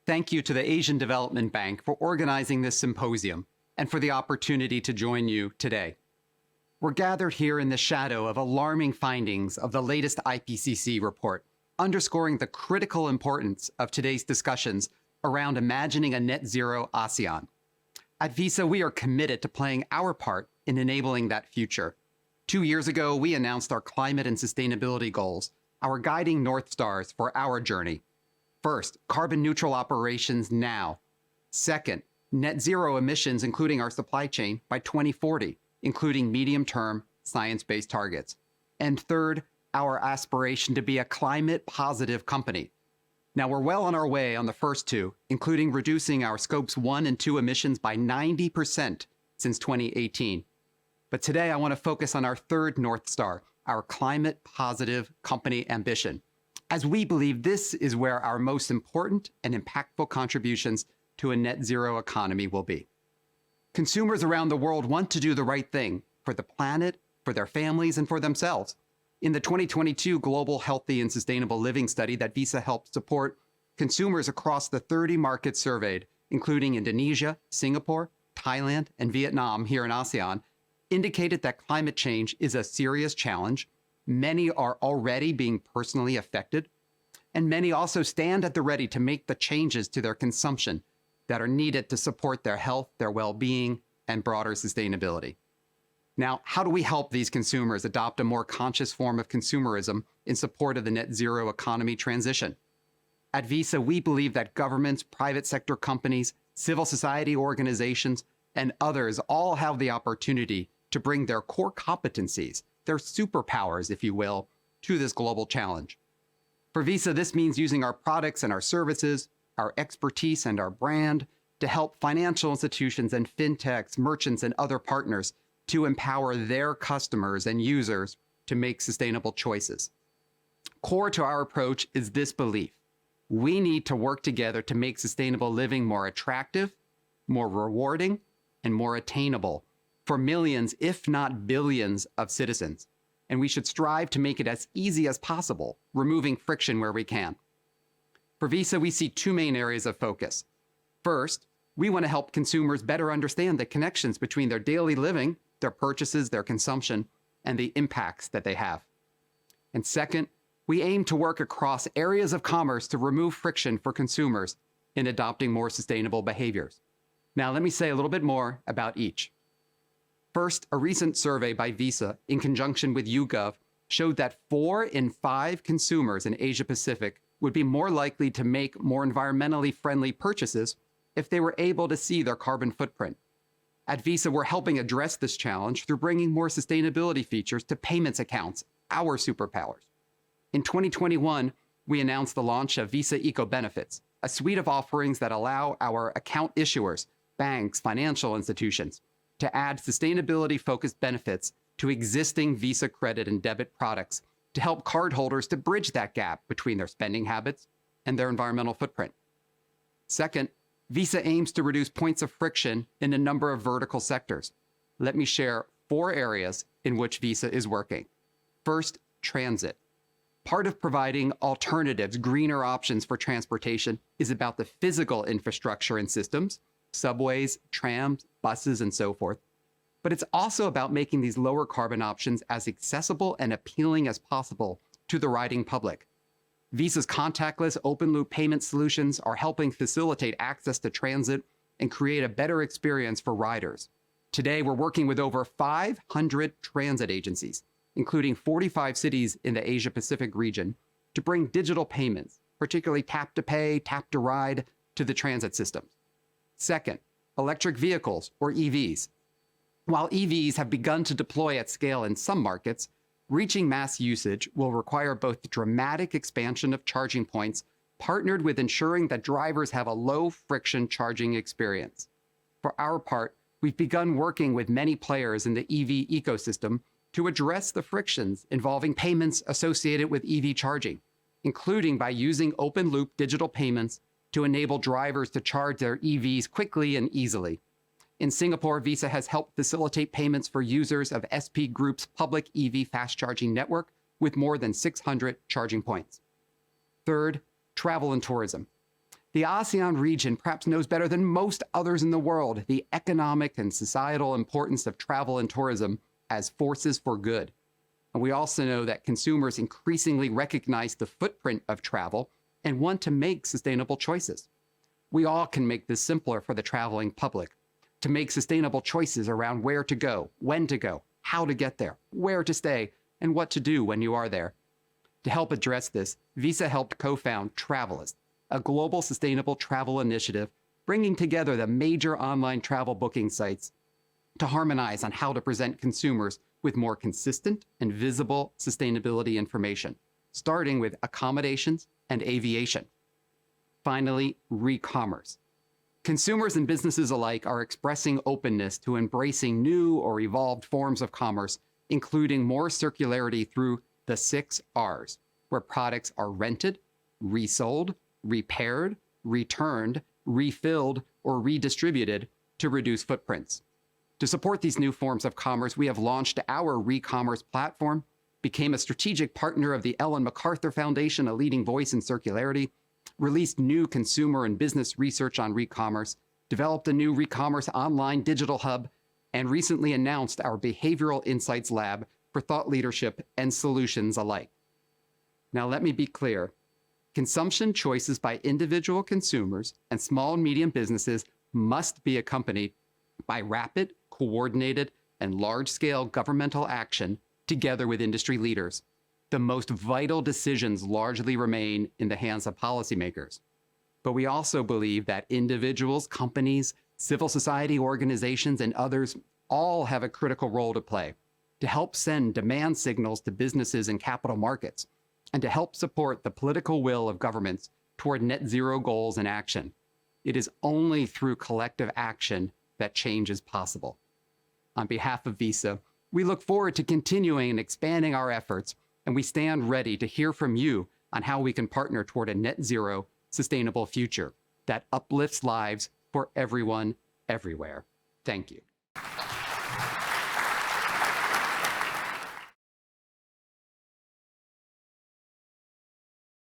Thank you to the Asian Development Bank for organizing this symposium and for the opportunity to join you today. We're gathered here in the shadow of alarming findings of the latest IPCC report, underscoring the critical importance of today's discussions around imagining a net zero ASEAN. At Visa, we are committed to playing our part in enabling that future. 2 years ago, we announced our climate and sustainability goals, our guiding North Stars for our journey. First, carbon neutral operations now. Second, net zero emissions, including our supply chain, by 2040, including medium-term science-based targets. And third, our aspiration to be a climate-positive company. Now, we're well on our way on the first two, including reducing our scopes 1 and 2 emissions by 90% since 2018. But today, I want to focus on our third North Star, our climate-positive company ambition, as we believe this is where our most important and impactful contributions to a net zero economy will be. Consumers around the world want to do the right thing for the planet, for their families, and for themselves. In the 2022 Global Healthy and Sustainable Living Study that Visa helped support, consumers across the 30 markets surveyed, including Indonesia, Singapore, Thailand, and Vietnam here in ASEAN, indicated that climate change is a serious challenge. Many are already being personally affected, and many also stand at the ready to make the changes to their consumption that are needed to support their health, their well-being, and broader sustainability. Now, how do we help these consumers adopt a more conscious form of consumerism in support of the net zero economy transition? At Visa, we believe that governments, private sector companies, civil society organizations, and others all have the opportunity to bring their core competencies, their superpowers, if you will, to this global challenge. For Visa, this means using our products and our services, our expertise and our brand to help financial institutions and fintechs, merchants, and other partners to empower their customers and users to make sustainable choices. Core to our approach is this belief: we need to work together to make sustainable living more attractive, more rewarding, and more attainable for millions, if not billions, of citizens. And we should strive to make it as easy as possible, removing friction where we can. For Visa, we see two main areas of focus. First, we want to help consumers better understand the connections between their daily living, their purchases, their consumption, and the impacts that they have. And second, we aim to work across areas of commerce to remove friction for consumers in adopting more sustainable behaviors. Now, let me say a little bit more about each. First, a recent survey by Visa in conjunction with YouGov showed that 4 in 5 consumers in Asia Pacific would be more likely to make more environmentally friendly purchases if they were able to see their carbon footprint. At Visa, we're helping address this challenge through bringing more sustainability features to payments accounts, our superpowers. In 2021, we announced the launch of Visa Eco Benefits, a suite of offerings that allow our account issuers, banks, financial institutions, to add sustainability-focused benefits to existing Visa credit and debit products to help cardholders to bridge that gap between their spending habits and their environmental footprint. Second, Visa aims to reduce points of friction in a number of vertical sectors. Let me share 4 areas in which Visa is working. First, transit. Part of providing alternatives, greener options for transportation is about the physical infrastructure and systems, subways, trams, buses, and so forth. But it's also about making these lower carbon options as accessible and appealing as possible to the riding public. Visa's contactless open-loop payment solutions are helping facilitate access to transit and create a better experience for riders. Today, we're working with over 500 transit agencies, including 45 cities in the Asia-Pacific region, to bring digital payments, particularly tap-to-pay, tap-to-ride, to the transit systems. Second, electric vehicles, or EVs. While EVs have begun to deploy at scale in some markets, reaching mass usage will require both the dramatic expansion of charging points partnered with ensuring that drivers have a low-friction charging experience. For our part, we've begun working with many players in the EV ecosystem to address the frictions involving payments associated with EV charging, including by using open-loop digital payments to enable drivers to charge their EVs quickly and easily. In Singapore, Visa has helped facilitate payments for users of SP Group's public EV fast charging network with more than 600 charging points. Third, travel and tourism. The ASEAN region perhaps knows better than most others in the world the economic and societal importance of travel and tourism as forces for good. And we also know that consumers increasingly recognize the footprint of travel and want to make sustainable choices. We all can make this simpler for the traveling public, to make sustainable choices around where to go, when to go, how to get there, where to stay, and what to do when you are there. To help address this, Visa helped co-found Travelist, a global sustainable travel initiative bringing together the major online travel booking sites to harmonize on how to present consumers with more consistent and visible sustainability information, starting with accommodations and aviation. Finally, re-commerce. Consumers and businesses alike are expressing openness to embracing new or evolved forms of commerce, including more circularity through the 6 Rs, where products are rented, resold, repaired, returned, refilled, or redistributed to reduce footprints. To support these new forms of commerce, we have launched our re-commerce platform, became a strategic partner of the Ellen MacArthur Foundation, a leading voice in circularity, released new consumer and business research on re-commerce, developed a new re-commerce online digital hub, and recently announced our Behavioral Insights Lab for thought leadership and solutions alike. Now, let me be clear. Consumption choices by individual consumers and small and medium businesses must be accompanied by rapid, coordinated, and large-scale governmental action together with industry leaders. The most vital decisions largely remain in the hands of policymakers. But we also believe that individuals, companies, civil society organizations, and others all have a critical role to play to help send demand signals to businesses and capital markets, and to help support the political will of governments toward net zero goals and action. It is only through collective action that change is possible. On behalf of Visa, we look forward to continuing and expanding our efforts, and we stand ready to hear from you on how we can partner toward a net zero, sustainable future that uplifts lives for everyone, everywhere. Thank you.